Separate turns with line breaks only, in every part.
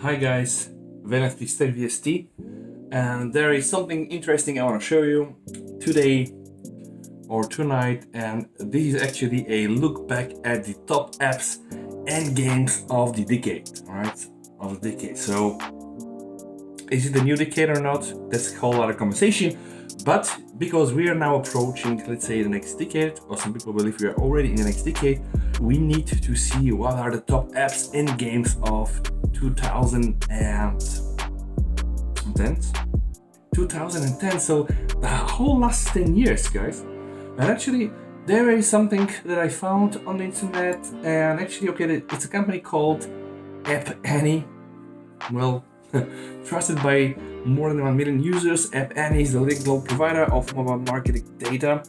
Hi guys, Venus Tech VST, and there is something interesting I want to show you today or tonight, and this is actually a look back at the top apps and games of the decade, alright? Of the decade. So, is it the new decade or not? That's a whole other conversation, but because we are now approaching, let's say, the next decade, or some people believe we are already in the next decade, we need to see what are the top apps and games of 2010. 2010, so the whole last 10 years, guys. And actually, there is something that I found on the internet, and actually, okay, it's a company called App Annie. Well, trusted by more than 1 million users, App Annie is the leading global provider of mobile marketing data.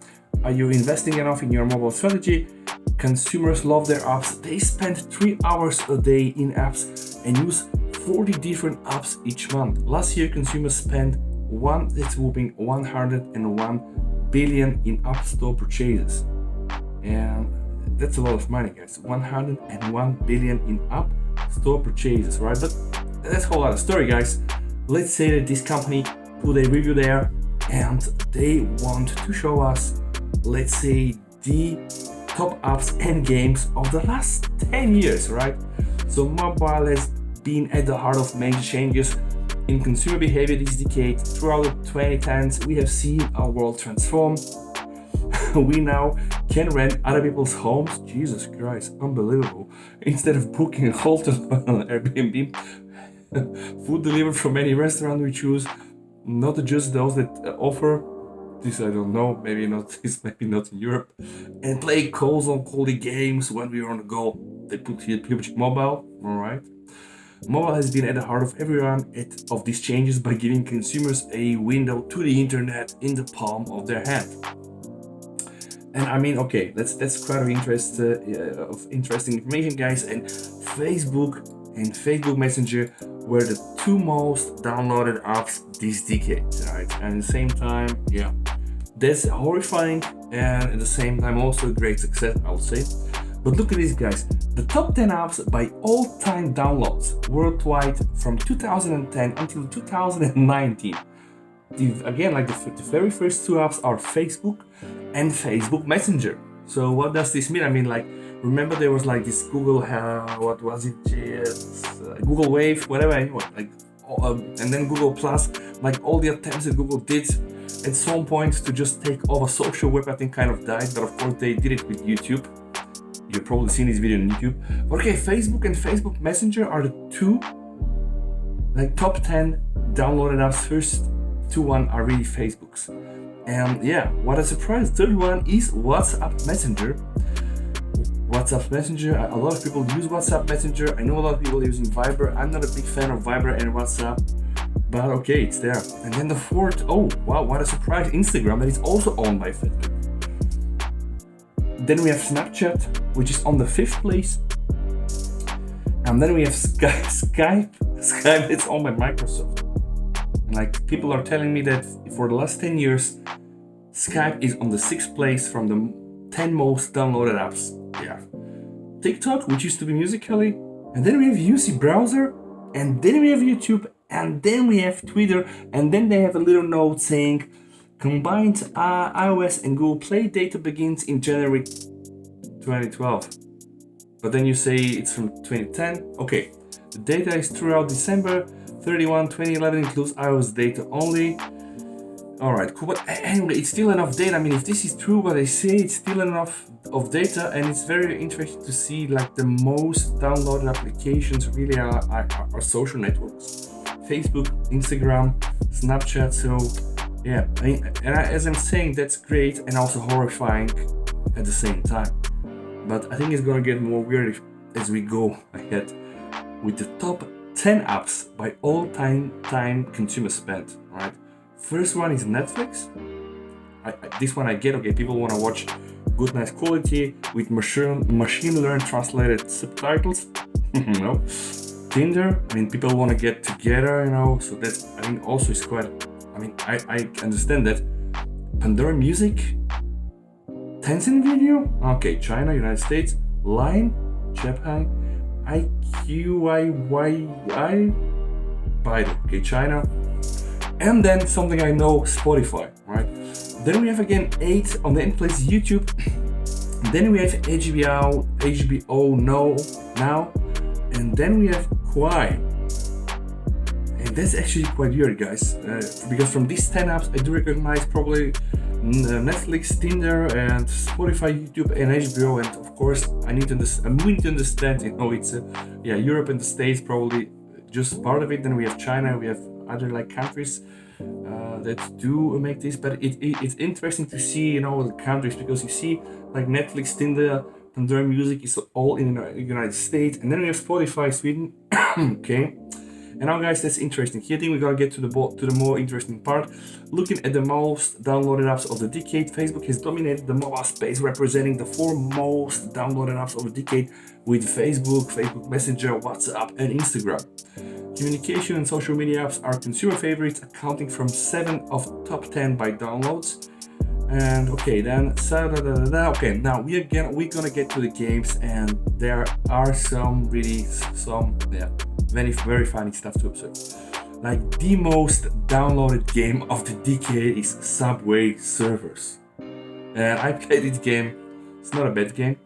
Are you investing enough in your mobile strategy? Consumers love their apps. They spend 3 hours a day in apps and use 40 different apps each month. Last year, consumers spent 101 billion in App Store purchases. And that's a lot of money, guys. 101 billion in App Store purchases, right? But that's a whole other story, guys. Let's say that this company put a review there and they want to show us, let's say, the top apps and games of the last 10 years, right? So mobile has been at the heart of major changes in consumer behavior this decade. Throughout the 2010s, we have seen our world transform. We now can rent other people's homes. Jesus Christ, unbelievable. Instead of booking a hotel on Airbnb, food delivered from any restaurant we choose, not just those that offer this, I don't know, maybe not this, maybe not in Europe, and play calls on quality games when we are on the go. They put here PUBG Mobile, alright. Mobile has been at the heart of of these changes by giving consumers a window to the internet in the palm of their hand. And I mean, okay, that's quite of interesting information, guys. And Facebook and Facebook Messenger were the 2 most downloaded apps this decade, right? And at the same time, yeah, that's horrifying, and at the same time also a great success, I would say. But look at this, guys. The top 10 apps by all-time downloads worldwide from 2010 until 2019. Again, like the very first 2 apps are Facebook and Facebook Messenger. So what does this mean? I mean, like, remember there was like this Google, what was it? Google Wave, whatever, anyway, like, and then Google Plus, like all the attempts that Google did at some point to just take over social web, I think kind of died, but of course they did it with YouTube. You've probably seen this video on YouTube. But okay, Facebook and Facebook Messenger are the 2 like top 10 downloaded apps. First 2 are really Facebook's. And yeah, what a surprise. Third one is WhatsApp Messenger. WhatsApp Messenger, a lot of people use WhatsApp Messenger. I know a lot of people using Viber. I'm not a big fan of Viber and WhatsApp, but okay, it's there. And then the fourth, oh wow, what a surprise, Instagram, that is also owned by Facebook. Then we have Snapchat, which is on the 5th place. And then we have Skype. Skype is owned by Microsoft. And like, people are telling me that for the last 10 years, Skype is on the 6th place from the 10 most downloaded apps. Yeah. TikTok, which used to be Musical.ly, and then we have UC Browser, and then we have YouTube, and then we have Twitter, and then they have a little note saying combined iOS and Google Play data begins in January 2012. But then you say it's from 2010. Okay, the data is throughout December 31, 2011, includes iOS data only. Alright, cool, but anyway, it's still enough data. I mean, if this is true what they say, it's still enough of data, and it's very interesting to see like the most downloaded applications really are social networks. Facebook, Instagram, Snapchat, so yeah, as I'm saying, that's great and also horrifying at the same time. But I think it's gonna get more weird as we go ahead with the top 10 apps by all-time consumer spend, right? First one is Netflix. This one I get, okay, people want to watch good, nice quality with machine learned translated subtitles. No. Tinder, I mean, people want to get together, so that's, I think, also is quite, I mean, I understand that. Pandora Music, Tencent Video, okay, China, United States, Line, Japan, IQIYI, Baidu, okay, China. And then something I know, Spotify, right? Then we have again 8 on the end place YouTube. Then we have HBO now, and then we have Kwai. And that's actually quite weird, guys, because from these 10 apps I do recognize probably Netflix, Tinder, and Spotify, YouTube, and HBO. And of course, we need to understand, you know, it's Europe and the States probably just part of it. Then we have China, we have other like countries that do make this, but it's interesting to see, you know, the countries, because you see like Netflix, Tinder, Pandora Music is all in the United States, and then we have Spotify, Sweden. Okay. And now, guys, that's interesting. Here, I think we gotta get to the more interesting part. Looking at the most downloaded apps of the decade, Facebook has dominated the mobile space, representing the 4 most downloaded apps of the decade, with Facebook, Facebook Messenger, WhatsApp, and Instagram. Communication and social media apps are consumer favorites, accounting for 7 of top 10 by downloads. And okay, then okay, now we're gonna get to the games, and there are some very funny stuff to observe. Like, the most downloaded game of the decade is Subway Surfers, and I played this game. It's not a bad game.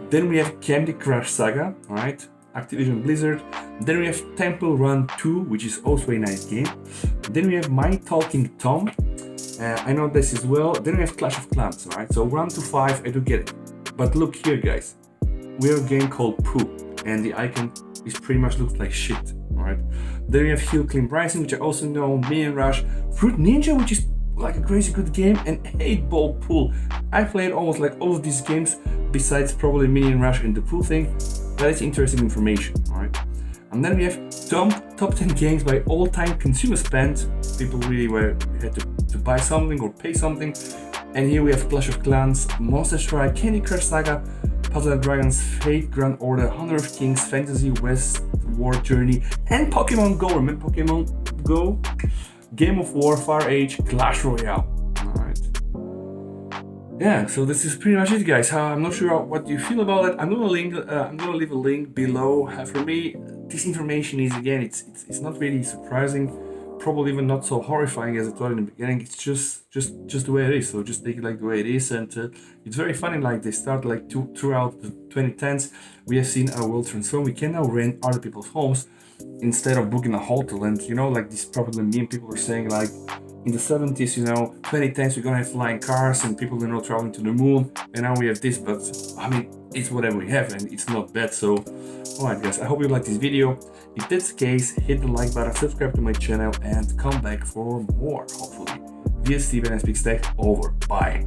Then we have Candy Crush Saga, right? Activision Blizzard. Then we have Temple Run 2, which is also a nice game. Then we have My Talking Tom. I know this as well. Then we have Clash of Clans, right? So 1 to 5, I do get it. But look here, guys. We have a game called Pooh, and the icon is pretty much looks like shit, alright? Then we have Hill Climb Rising, which I also know, Minion Rush, Fruit Ninja, which is like a crazy good game, and 8 Ball Pool. I played almost like all of these games, besides probably Minion Rush and the Pool thing. That is interesting information, alright? And then we have top 10 games by all-time consumer spend. People really had to buy something or pay something. And here we have Clash of Clans, Monster Strike, Candy Crush Saga, Puzzle & Dragons, Fate, Grand Order, Honor of Kings, Fantasy West War Journey, and Pokemon Go. Remember Pokemon Go? Game of War, Far Age, Clash Royale. Alright. Yeah, so this is pretty much it, guys. I'm not sure what you feel about it. I'm gonna leave a link below. For me, this information is, again, it's not really surprising. Probably even not so horrifying as I thought in the beginning. It's just the way it is. So just take it like the way it is, and it's very funny. Like, they start like throughout the 2010s, we have seen our world transform. We can now rent other people's homes instead of booking a hotel. And you know, like this probably meme people are saying, like in the 70s, you know, 2010s, we're gonna have flying cars and people, you know, traveling to the moon. And now we have this, but I mean, it's whatever we have, and it's not bad. So, alright, guys, I hope you liked this video. If that's the case, hit the like button, subscribe to my channel, and come back for more, hopefully. This is Steven and Speaks Tech, over. Bye.